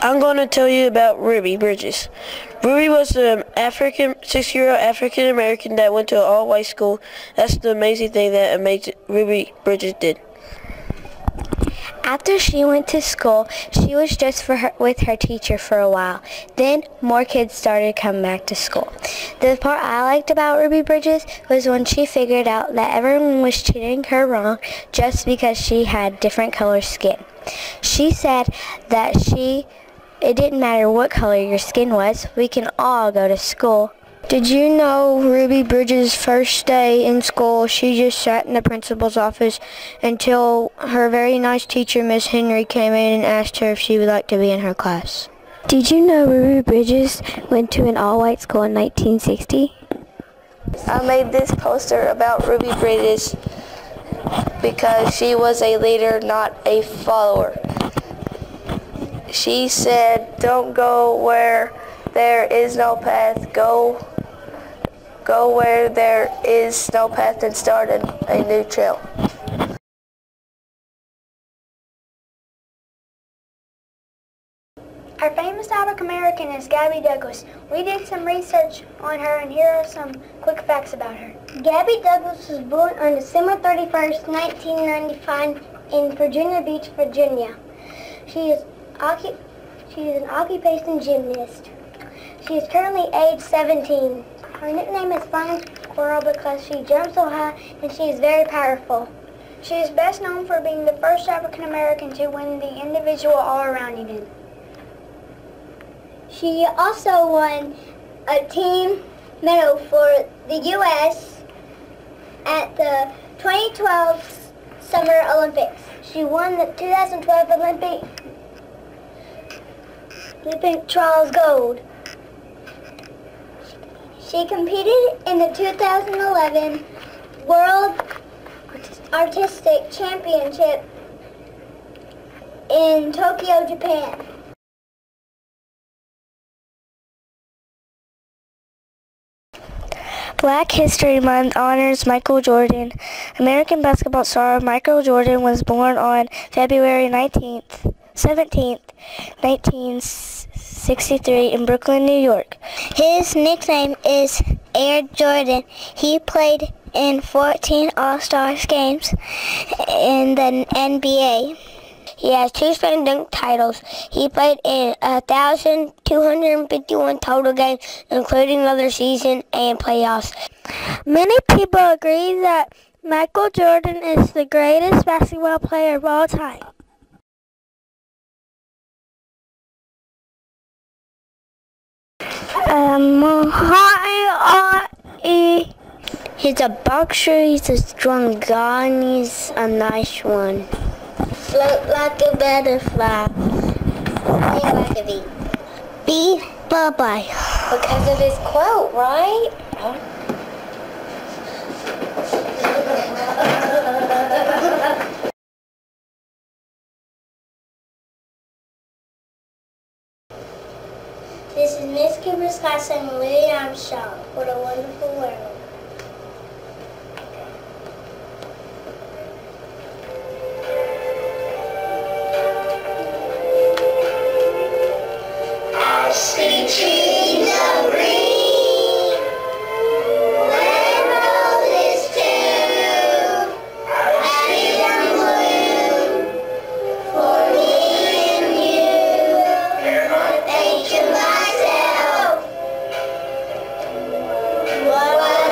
I'm going to tell you about Ruby Bridges. Ruby was an 6-year-old African American that went to an all-white school. That's the amazing thing that Ruby Bridges did. After she went to school, she was just with her teacher for a while. Then more kids started coming back to school. The part I liked about Ruby Bridges was when she figured out that everyone was treating her wrong just because she had different color skin. She said that it didn't matter what color your skin was, we can all go to school. Did you know Ruby Bridges' first day in school, she just sat in the principal's office until her very nice teacher, Miss Henry, came in and asked her if she would like to be in her class? Did you know Ruby Bridges went to an all-white school in 1960? I made this poster about Ruby Bridges because she was a leader, not a follower. She said, "Don't go where there is no path. Go where there is no path and start a new trail." Our famous African American is Gabby Douglas. We did some research on her, and here are some quick facts about her. Gabby Douglas was born on December 31st, 1995 in Virginia Beach, Virginia. She is an occupation gymnast. She is currently age 17. Her nickname is Flying Squirrel because she jumps so high and she is very powerful. She is best known for being the first African American to win the individual all-around event. She also won a team medal for the U.S. at the 2012 Summer Olympics. She won the 2012 Olympic trials gold. She competed in the 2011 World Artistic Championship in Tokyo, Japan. Black History Month honors Michael Jordan. American basketball star Michael Jordan was born on February 17th, 1963 in Brooklyn, New York. His nickname is Air Jordan. He played in 14 All-Star games in the NBA. He has 2 slam dunk titles. He played in 1,251 total games, including regular season and playoffs. Many people agree that Michael Jordan is the greatest basketball player of all time. He's a boxer, he's a strong guy, and he's a nice one. Float like a butterfly. Be like a bee. Bee, bye-bye. Because of his quote, right? This is Miss Cooper's class and Louis Armstrong. What a wonderful world. See trees of green, where roses too, happy and blue, for me and you. And I think to myself, what a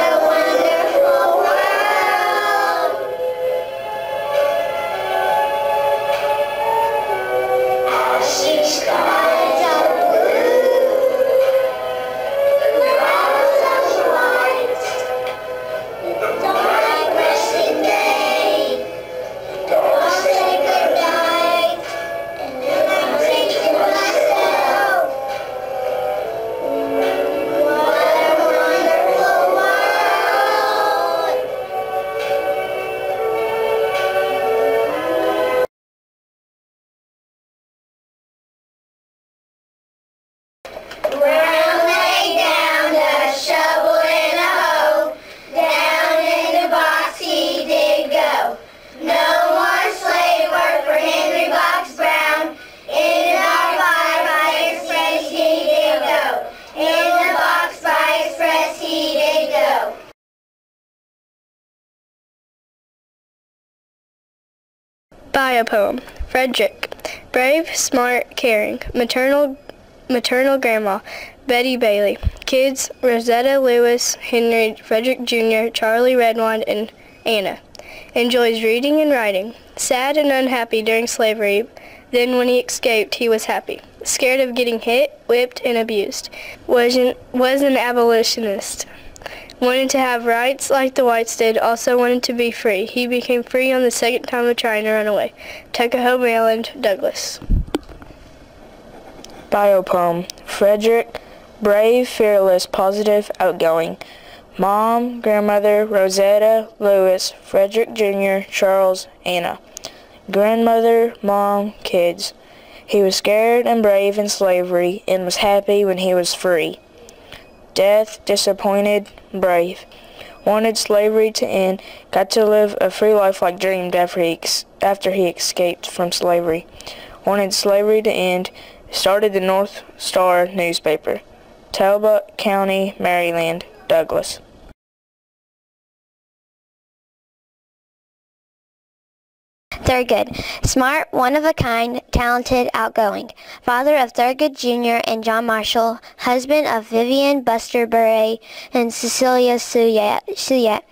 Bio poem. Frederick. Brave, smart, caring. Maternal grandma. Betty Bailey. Kids, Rosetta, Lewis, Henry, Frederick Jr., Charlie Redwine, and Anna. Enjoys reading and writing. Sad and unhappy during slavery. Then when he escaped, he was happy. Scared of getting hit, whipped, and abused. Was an abolitionist. Wanted to have rights like the whites did, also wanted to be free. He became free on the second time of trying to run away. Tuckahoe, Maryland, Douglas. Bio poem. Frederick. Brave, fearless, positive, outgoing. Mom, grandmother, Rosetta, Lewis, Frederick Jr., Charles, Anna. Grandmother, mom, kids. He was scared and brave in slavery and was happy when he was free. Death, disappointed, brave. Wanted slavery to end, got to live a free life like dreamed after he escaped from slavery. Wanted slavery to end, started the North Star newspaper. Talbot County, Maryland, Douglas. Thurgood. Smart, one-of-a-kind, talented, outgoing. Father of Thurgood Jr. and John Marshall. Husband of Vivian Buster Bure and Cecilia Suyat.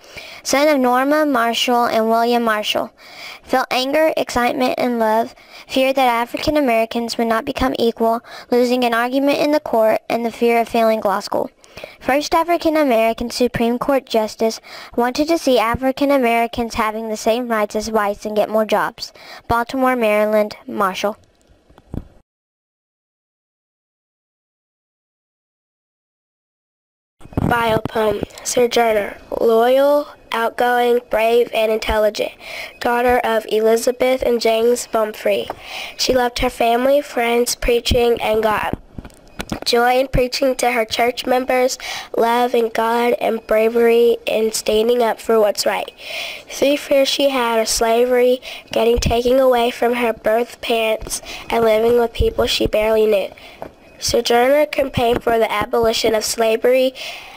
Son of Norma Marshall and William Marshall. Felt anger, excitement, and love. Feared that African Americans would not become equal, losing an argument in the court, and the fear of failing law school. First African American Supreme Court Justice, wanted to see African Americans having the same rights as whites and get more jobs. Baltimore, Maryland, Marshall. Bio poem. Sojourner. Loyal, outgoing, brave, and intelligent. Daughter of Elizabeth and James Pumphrey. She loved her family, friends, preaching, and God. Joy in preaching to her church members, love in God, and bravery in standing up for what's right. 3 fears she had are slavery, getting taken away from her birth parents, and living with people she barely knew. Sojourner campaigned for the abolition of slavery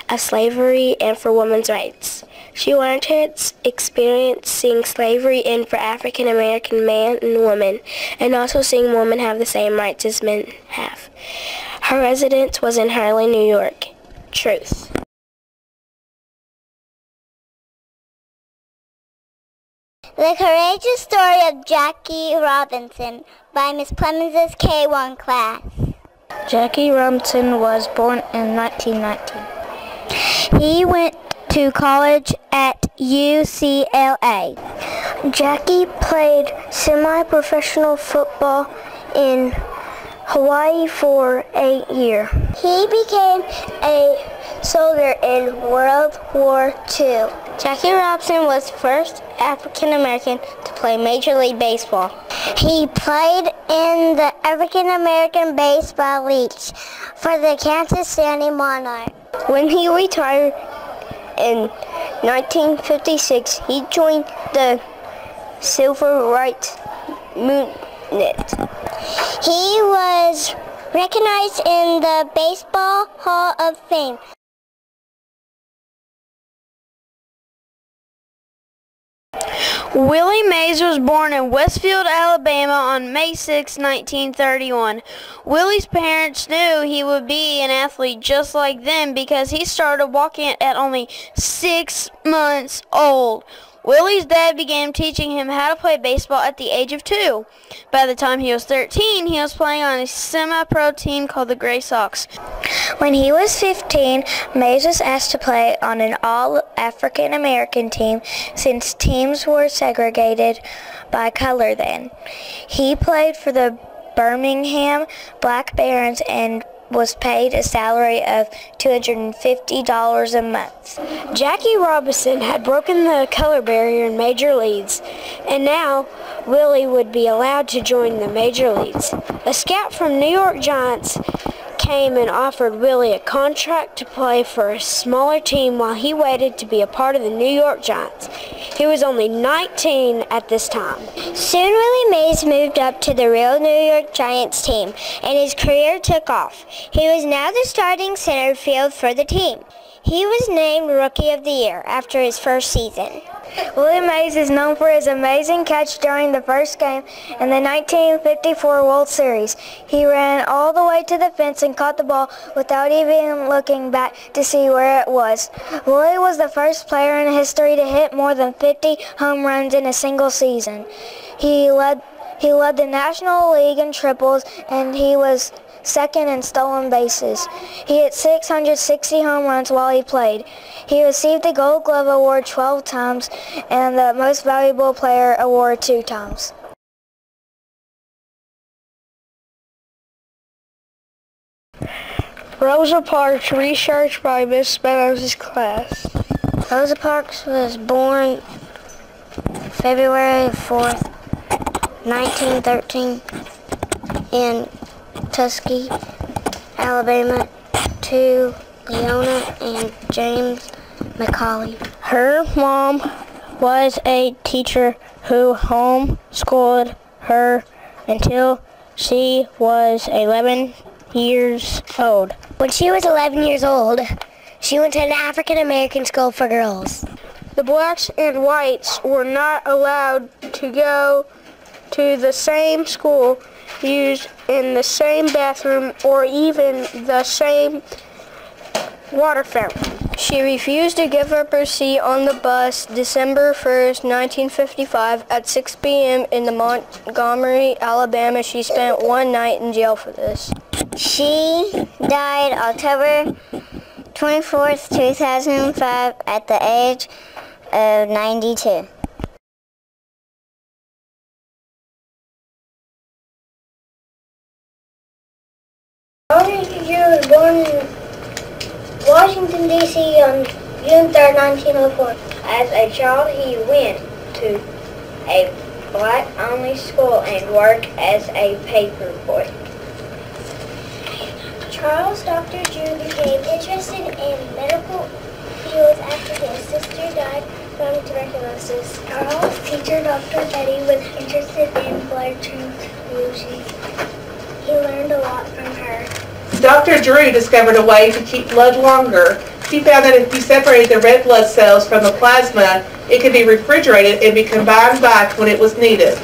and for women's rights. She wanted to experience seeing slavery end for African American men and women, and also seeing women have the same rights as men have. Her residence was in Hurley, New York. Truth. The Courageous Story of Jackie Robinson by Miss Clemens' K1 class. Jackie Robinson was born in 1919. He went to college at UCLA. Jackie played semi-professional football in Hawaii for 8 years. He became a soldier in World War II. Jackie Robinson was the first African American to play Major League Baseball. He played in the African American Baseball Leagues for the Kansas City Monarchs. When he retired in 1956, he joined the Civil Rights Movement. He was recognized in the Baseball Hall of Fame. Willie Mays was born in Westfield, Alabama on May 6, 1931. Willie's parents knew he would be an athlete just like them because he started walking at only 6 months old. Willie's dad began teaching him how to play baseball at the age of 2. By the time he was 13, he was playing on a semi-pro team called the Gray Sox. When he was 15, Mays was asked to play on an all-African American team since teams were segregated by color then. He played for the Birmingham Black Barons and was paid a salary of $250 a month. Jackie Robinson had broken the color barrier in major leagues, and now Willie would be allowed to join the major leagues. A scout from New York Giants came and offered Willie a contract to play for a smaller team while he waited to be a part of the New York Giants. He was only 19 at this time. Soon Willie Mays moved up to the real New York Giants team, and his career took off. He was now the starting center field for the team. He was named Rookie of the Year after his first season. Willie Mays is known for his amazing catch during the first game in the 1954 World Series. He ran all the way to the fence and caught the ball without even looking back to see where it was. Willie was the first player in history to hit more than 50 home runs in a single season. He led the National League in triples, and he was second in stolen bases. He hit 660 home runs while he played. He received the Gold Glove Award 12 times and the Most Valuable Player Award 2 times. Rosa Parks, researched by Miss Meadows' class. Rosa Parks was born February 4th, 1913 in Tuskegee, Alabama, to Leona and James McCauley. Her mom was a teacher who homeschooled her until she was 11 years old. When she was 11 years old, she went to an African American school for girls. The blacks and whites were not allowed to go to the same school, use in the same bathroom, or even the same water fountain. She refused to give up her seat on the bus December 1st, 1955 at 6 p.m. in the Montgomery, Alabama. She spent one night in jail for this. She died October 24th, 2005 at the age of 92. She was born in Washington, D.C. on June 3rd, 1904. As a child, he went to a black-only school and worked as a paper boy. Charles Dr. Drew became interested in medical fields after his sister died from tuberculosis. Charles' teacher, Dr. Betty, was interested in blood transfusions. He learned a lot from her. Dr. Drew discovered a way to keep blood longer. He found that if you separated the red blood cells from the plasma, it could be refrigerated and be combined back when it was needed.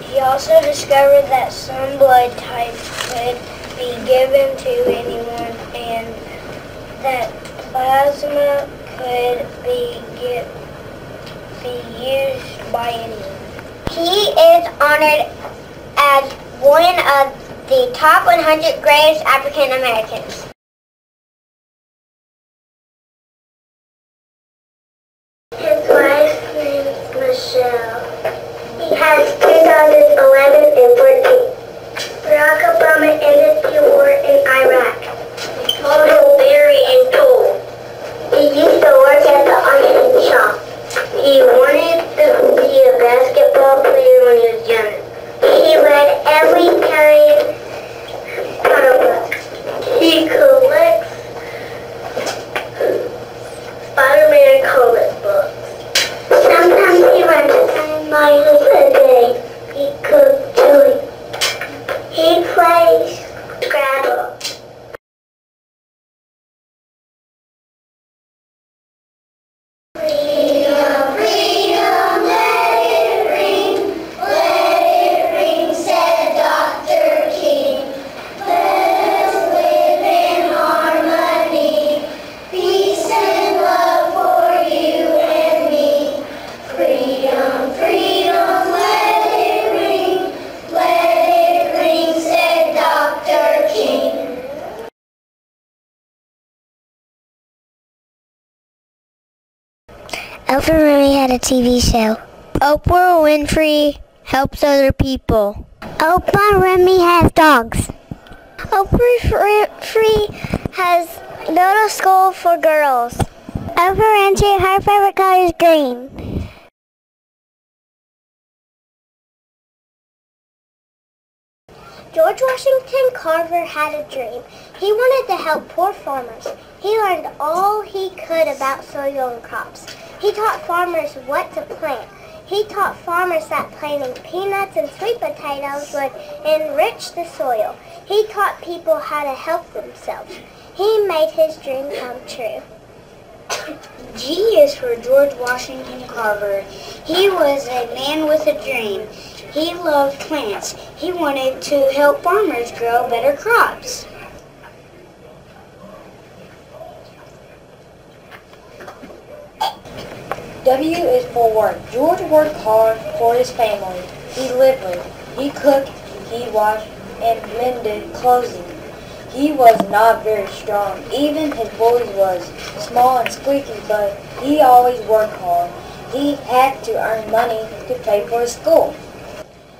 He also discovered that some blood types could be given to anyone and that plasma could be used by anyone. He is honored as one of the top 100 greatest African Americans. His wife's name is Michelle. He has two daughters, 11 and 14. Barack Obama ended the war in Iraq. They called him very and tall. He used to work at the ice shop. He wanted to be a basketball player when he was young. He read every time comic book. He collects Spider-Man comic books. Sometimes he runs 10 miles a day. He cooks chili. He plays Scrabble. Oprah Winfrey had a TV show. Oprah Winfrey helps other people. Oprah Winfrey has dogs. Oprah Winfrey has built a school for girls. Oprah Winfrey, her favorite color is green. George Washington Carver had a dream. He wanted to help poor farmers. He learned all he could about soil and crops. He taught farmers what to plant. He taught farmers that planting peanuts and sweet potatoes would enrich the soil. He taught people how to help themselves. He made his dream come true. G is for George Washington Carver. He was a man with a dream. He loved plants. He wanted to help farmers grow better crops. W is for work. George worked hard for his family. He lived with, he cooked, he washed, and mended clothing. He was not very strong. Even his voice was small and squeaky, but he always worked hard. He had to earn money to pay for his school.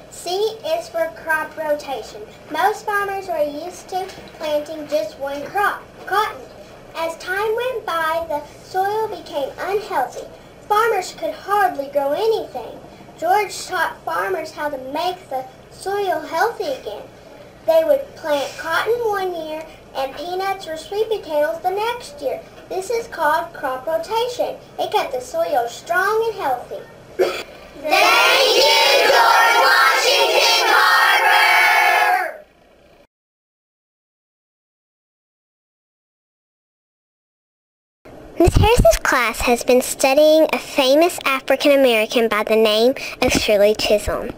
C is for crop rotation. Most farmers were used to planting just one crop, cotton. As time went by, the soil became unhealthy. Farmers could hardly grow anything. George taught farmers how to make the soil healthy again. They would plant cotton one year and peanuts or sweet potatoes the next year. This is called crop rotation. It kept the soil strong and healthy. Thank you, George Washington Carver! Ms. Harris's class has been studying a famous African American by the name of Shirley Chisholm.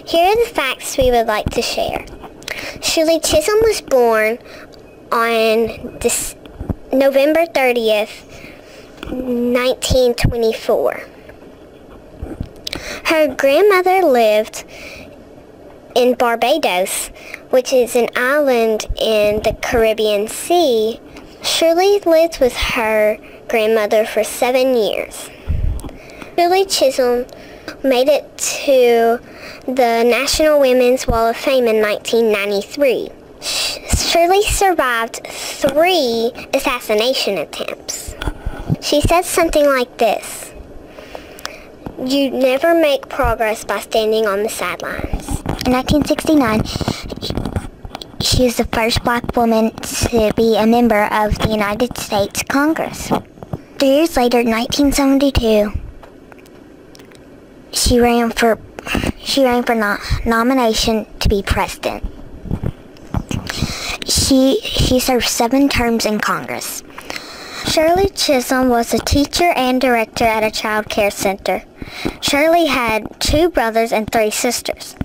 Here are the facts we would like to share. Shirley Chisholm was born on November 30th, 1924. Her grandmother lived in Barbados, which is an island in the Caribbean Sea. Shirley lived with her grandmother for 7 years. Shirley Chisholm made it to the National Women's Wall of Fame in 1993. Shirley survived 3 assassination attempts. She said something like this: "You never make progress by standing on the sidelines." In 1969, she was the first black woman to be a member of the United States Congress. 3 years later, in 1972, she ran for nomination to be president. She served 7 terms in Congress. Shirley Chisholm was a teacher and director at a child care center. Shirley had 2 brothers and 3 sisters.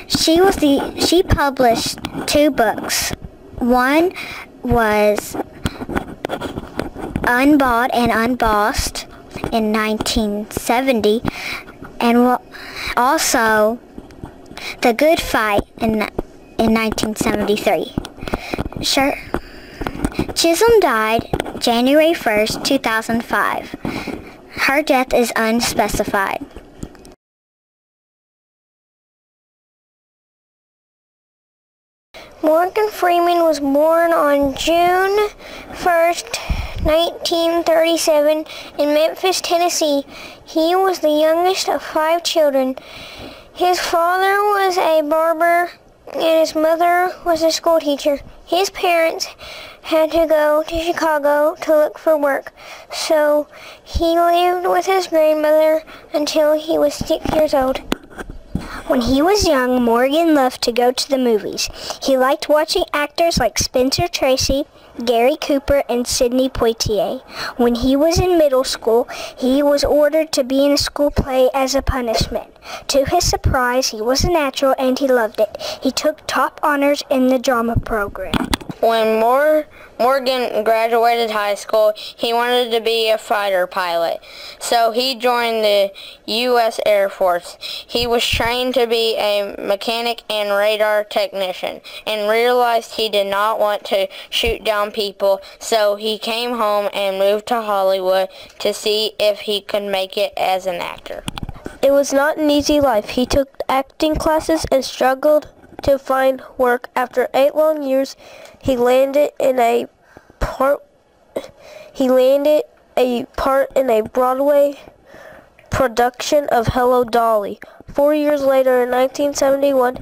She published 2 books. One was Unbought and Unbossed in 1970, and also The Good Fight in 1973. Chisholm died January 1st, 2005. Her death is unspecified. Morgan Freeman was born on June 1st, 1937 in Memphis, Tennessee. He was the youngest of 5 children. His father was a barber and his mother was a school teacher. His parents had to go to Chicago to look for work, so he lived with his grandmother until he was 6 years old. When he was young, Morgan loved to go to the movies. He liked watching actors like Spencer Tracy, Gary Cooper, and Sidney Poitier. When he was in middle school, he was ordered to be in a school play as a punishment. To his surprise, he was a natural and he loved it. He took top honors in the drama program. When Morgan graduated high school, he wanted to be a fighter pilot, so he joined the U.S. Air Force. He was trained to be a mechanic and radar technician, and realized he did not want to shoot down people, so he came home and moved to Hollywood to see if he could make it as an actor. It was not an easy life. He took acting classes and struggled to find work. After 8 long years, he landed a part in a Broadway production of Hello, Dolly. 4 years later, in 1971,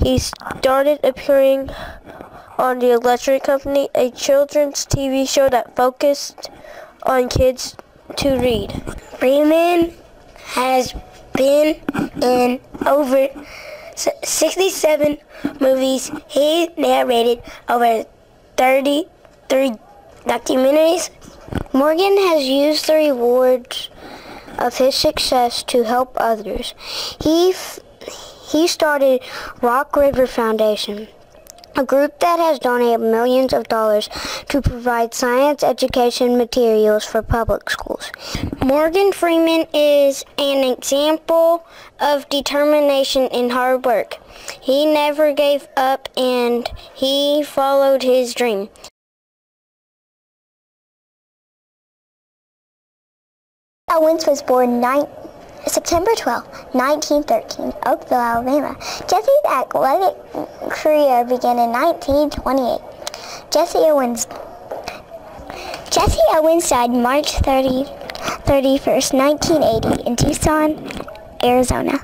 he started appearing on The Electric Company, a children's TV show that focused on kids to read. Freeman has been in over 67 movies. He narrated over 33 documentaries. Morgan has used the rewards of his success to help others. He started Rock River Foundation, a group that has donated millions of dollars to provide science education materials for public schools. Morgan Freeman is an example of determination and hard work. He never gave up and he followed his dream. Owens was born September 12, 1913, Oakville, Alabama. Jesse's athletic career began in 1928. Jesse Owens died March 31st, 1980 in Tucson, Arizona.